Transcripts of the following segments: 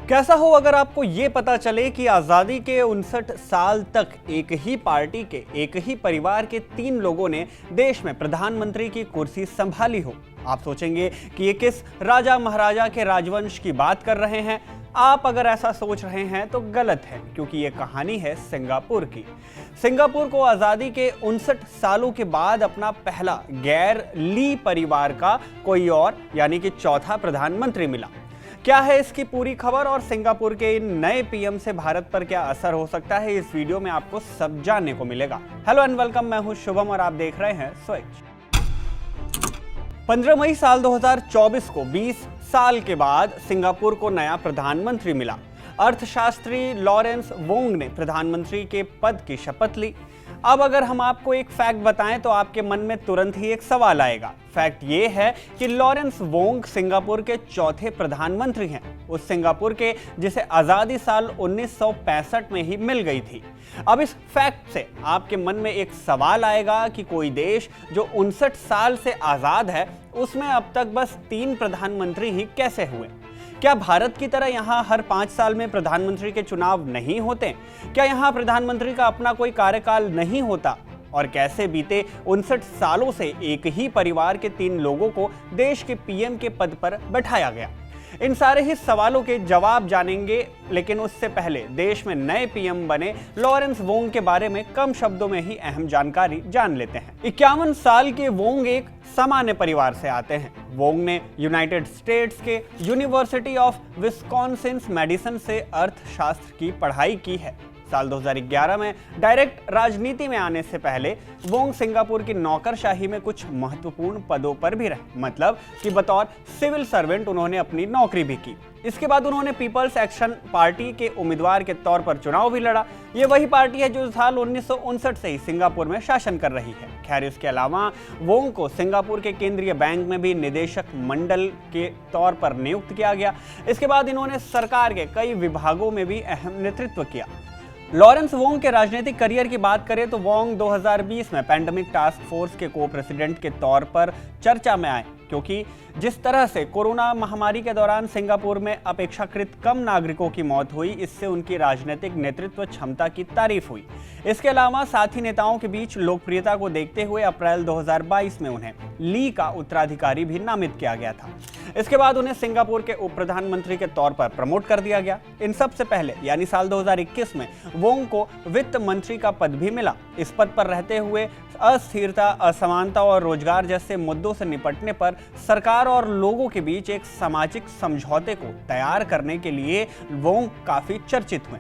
कैसा हो अगर आपको ये पता चले कि आज़ादी के 59 साल तक एक ही पार्टी के एक ही परिवार के 3 लोगों ने देश में प्रधानमंत्री की कुर्सी संभाली हो। आप सोचेंगे कि ये किस राजा महाराजा के राजवंश की बात कर रहे हैं। आप अगर ऐसा सोच रहे हैं तो गलत है, क्योंकि ये कहानी है सिंगापुर की। सिंगापुर को आज़ादी के 59 सालों के बाद अपना पहला गैर ली परिवार का कोई और यानी कि चौथा प्रधानमंत्री मिला। क्या है इसकी पूरी खबर और सिंगापुर के इन नए पीएम से भारत पर क्या असर हो सकता है, इस वीडियो में आपको सब जानने को मिलेगा। हेलो एंड वेलकम, मैं हूं शुभम और आप देख रहे हैं स्विच। 15 मई साल 2024 को 20 साल के बाद सिंगापुर को नया प्रधानमंत्री मिला। अर्थशास्त्री लॉरेंस वोंग ने प्रधानमंत्री के पद की शपथ ली। अब अगर हम आपको एक फैक्ट बताएं तो आपके मन में तुरंत ही एक सवाल आएगा। फैक्ट ये है कि लॉरेंस वोंग सिंगापुर के चौथे प्रधानमंत्री हैं, उस सिंगापुर के जिसे आज़ादी साल 1965 में ही मिल गई थी। अब इस फैक्ट से आपके मन में एक सवाल आएगा कि कोई देश जो 59 साल से आज़ाद है उसमें अब तक बस 3 प्रधानमंत्री ही कैसे हुए। क्या भारत की तरह यहाँ हर 5 साल में प्रधानमंत्री के चुनाव नहीं होते? क्या यहाँ प्रधानमंत्री का अपना कोई कार्यकाल नहीं होता? और कैसे बीते 59 सालों से एक ही परिवार के 3 लोगों को देश के पीएम के पद पर बैठाया गया? इन सारे ही सवालों के जवाब जानेंगे, लेकिन उससे पहले देश में नए पीएम बने लॉरेंस वोंग के बारे में कम शब्दों में ही अहम जानकारी जान लेते हैं। 51 साल के वोंग एक सामान्य परिवार से आते हैं। वोंग ने यूनाइटेड स्टेट्स के यूनिवर्सिटी ऑफ विस्कॉन्सिन मेडिसन से अर्थशास्त्र की पढ़ाई की है। साल 2011 में डायरेक्ट राजनीति में आने से पहले वोंग सिंगापुर की नौकरशाही में कुछ महत्वपूर्ण पदों पर भी रहे, मतलब कि बतौर सिविल सर्वेंट उन्होंने अपनी नौकरी भी की। इसके बाद उन्होंने पीपल्स एक्शन पार्टी के उम्मीदवार के तौर पर चुनाव भी लड़ा। ये वही पार्टी है जो साल 1959 से ही सिंगापुर में शासन कर रही है। खैर, इसके अलावा वोंग को सिंगापुर के केंद्रीय बैंक में भी निदेशक मंडल के तौर पर नियुक्त किया गया। इसके बाद इन्होंने सरकार के कई विभागों में भी अहम नेतृत्व किया। लॉरेंस वोंग के राजनीतिक करियर की बात करें तो वोंग 2020 में पैंडेमिक टास्क फोर्स के को प्रेसिडेंट के तौर पर चर्चा में आए, क्योंकि जिस तरह से कोरोना महामारी के दौरान सिंगापुर में अपेक्षाकृत कम नागरिकों की मौत हुई, इससे उनकी राजनीतिक नेतृत्व क्षमता की तारीफ हुई। इसके अलावा साथी नेताओं के बीच लोकप्रियता को देखते हुए अप्रैल 2022 में उन्हें ली का उत्तराधिकारी भी नामित किया गया था। इसके बाद उन्हें सिंगापुर के उप प्रधानमंत्री के तौर पर प्रमोट कर दिया गया। इन सबसे पहले यानी साल 2021 में वोंग को वित्त मंत्री का पद भी मिला। इस पद पर रहते हुए अस्थिरता, असमानता और रोजगार जैसे मुद्दों से निपटने पर सरकार और लोगों के बीच एक सामाजिक समझौते को तैयार करने के लिए वोंग काफी चर्चित हुए।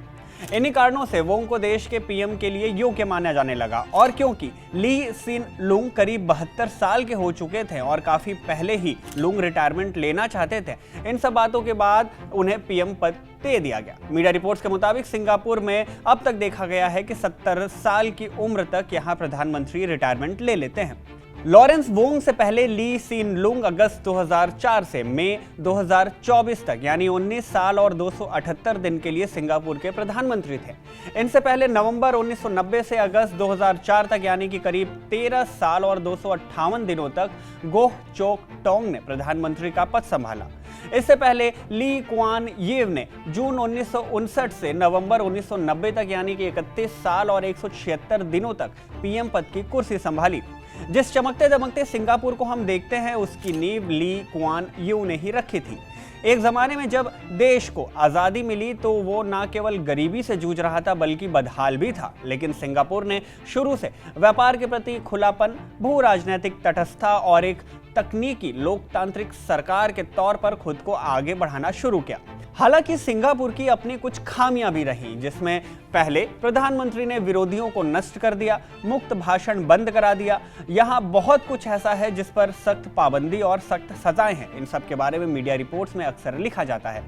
इन्हीं कारणों से वोंग को देश के पीएम के लिए योग्य माना जाने लगा। और क्योंकि ली सिन लुंग करीब 72 साल के हो चुके थे और काफी पहले ही लुंग रिटायरमेंट लेना चाहते थे, इन सब बातों के बाद उन्हें पीएम पद दे दिया गया। मीडिया रिपोर्ट्स के मुताबिक सिंगापुर में अब तक देखा गया है कि 70 साल की उम्र तक यहाँ प्रधानमंत्री रिटायरमेंट ले लेते हैं। लॉरेंस वोंग से पहले ली सिन लुंग अगस्त 2004 से मई 2024 तक यानी 19 साल और 278 दिन के लिए सिंगापुर के प्रधानमंत्री थे। इनसे पहले नवंबर 1990 से अगस्त 2004 तक यानी कि करीब 13 साल और 258 दिनों तक गोह चोक टोंग ने प्रधानमंत्री का पद संभाला। इससे पहले ली कुआन येव ने जून 1959 से नवंबर 1990 तक यानी कि 31 साल और 176 दिनों तक पीएम पद की कुर्सी संभाली। जिस चमकते दमकते सिंगापुर को हम देखते हैं उसकी नींव ली कुआन यू ने ही रखी थी। एक जमाने में जब देश को आज़ादी मिली तो वो न केवल गरीबी से जूझ रहा था बल्कि बदहाल भी था, लेकिन सिंगापुर ने शुरू से व्यापार के प्रति खुलापन, भू राजनीतिक तटस्थता और एक तकनीकी लोकतांत्रिक सरकार के तौर पर खुद को आगे बढ़ाना शुरू किया। हालांकि सिंगापुर की अपनी कुछ खामियां भी रहीं, जिसमें पहले प्रधानमंत्री ने विरोधियों को नष्ट कर दिया, मुक्त भाषण बंद करा दिया। यहाँ बहुत कुछ ऐसा है जिस पर सख्त पाबंदी और सख्त सजाएं हैं। इन सब के बारे में मीडिया रिपोर्ट्स में अक्सर लिखा जाता है।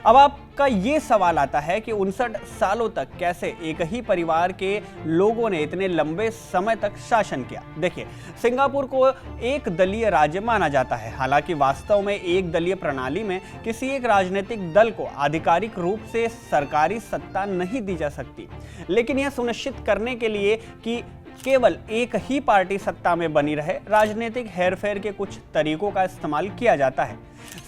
अब आपका ये सवाल आता है कि 59 सालों तक कैसे एक ही परिवार के लोगों ने इतने लंबे समय तक शासन किया। देखिए, सिंगापुर को एक दलीय राज्य माना जाता है। हालांकि वास्तव में एक दलीय प्रणाली में किसी एक राजनीतिक दल को आधिकारिक रूप से सरकारी सत्ता नहीं दी जा सकती, लेकिन यह सुनिश्चित करने के लिए कि केवल एक ही पार्टी सत्ता में बनी रहे, राजनीतिक हेरफेर के कुछ तरीकों का इस्तेमाल किया जाता है।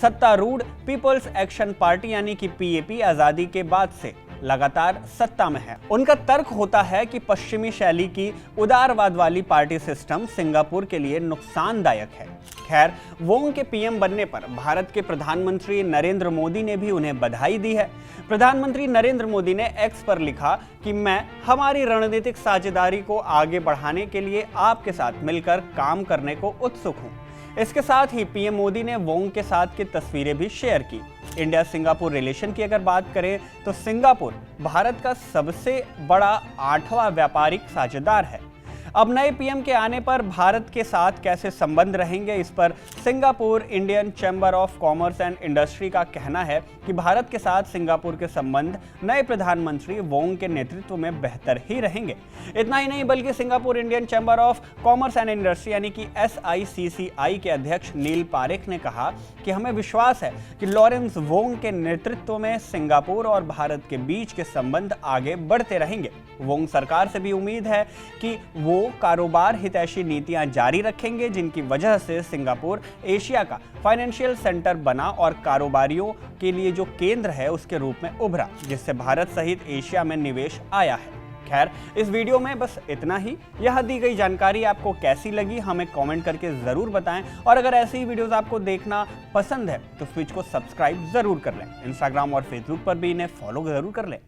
सत्तारूढ़ पीपल्स एक्शन पार्टी यानी कि पीएपी आजादी के बाद से लगातार सत्ता में है। उनका तर्क होता है कि पश्चिमी शैली की उदारवाद वाली पार्टी सिस्टम सिंगापुर के लिए नुकसानदायक है। खैर, वोंग के पीएम बनने पर भारत के प्रधानमंत्री नरेंद्र मोदी ने भी उन्हें बधाई दी है। प्रधानमंत्री नरेंद्र मोदी ने एक्स पर लिखा कि मैं हमारी रणनीतिक साझेदारी को आगे बढ़ाने के लिए आपके साथ मिलकर काम करने को उत्सुक हूं। इसके साथ ही पीएम मोदी ने वोंग के साथ की तस्वीरें भी शेयर की। इंडिया सिंगापुर रिलेशन की अगर बात करें तो सिंगापुर भारत का सबसे बड़ा 8वां व्यापारिक साझेदार है। अब नए पीएम के आने पर भारत के साथ कैसे संबंध रहेंगे, इस पर Singapore Indian chamber of commerce and industry का कहना है कि भारत के साथ सिंगापुर के संबंध नए प्रधानमंत्री वोंग के नेतृत्व में बेहतर ही रहेंगे। इतना ही नहीं बल्कि Singapore Indian chamber of commerce and industry यानी कि SICCI के अध्यक्ष नील पारेख ने कहा कि हमें विश्वास है कि लॉरेंस वोंग के नेतृत्व में सिंगापुर और भारत के बीच के संबंध आगे बढ़ते रहेंगे। वोंग सरकार से भी उम्मीद है कि वो कारोबार हितैषी नीतियां जारी रखेंगे, जिनकी वजह से सिंगापुर एशिया का फाइनेंशियल सेंटर बना और कारोबारियों के लिए जो केंद्र है उसके रूप में उभरा, जिससे भारत सहित एशिया में निवेश आया है। खैर, इस वीडियो में बस इतना ही। यह दी गई जानकारी आपको कैसी लगी हमें कमेंट करके जरूर बताएं, और अगर ऐसी ही वीडियोस आपको देखना पसंद है तो स्विच को सब्सक्राइब जरूर कर लें। इंस्टाग्राम और फेसबुक पर भी इन्हें फॉलो जरूर कर लें।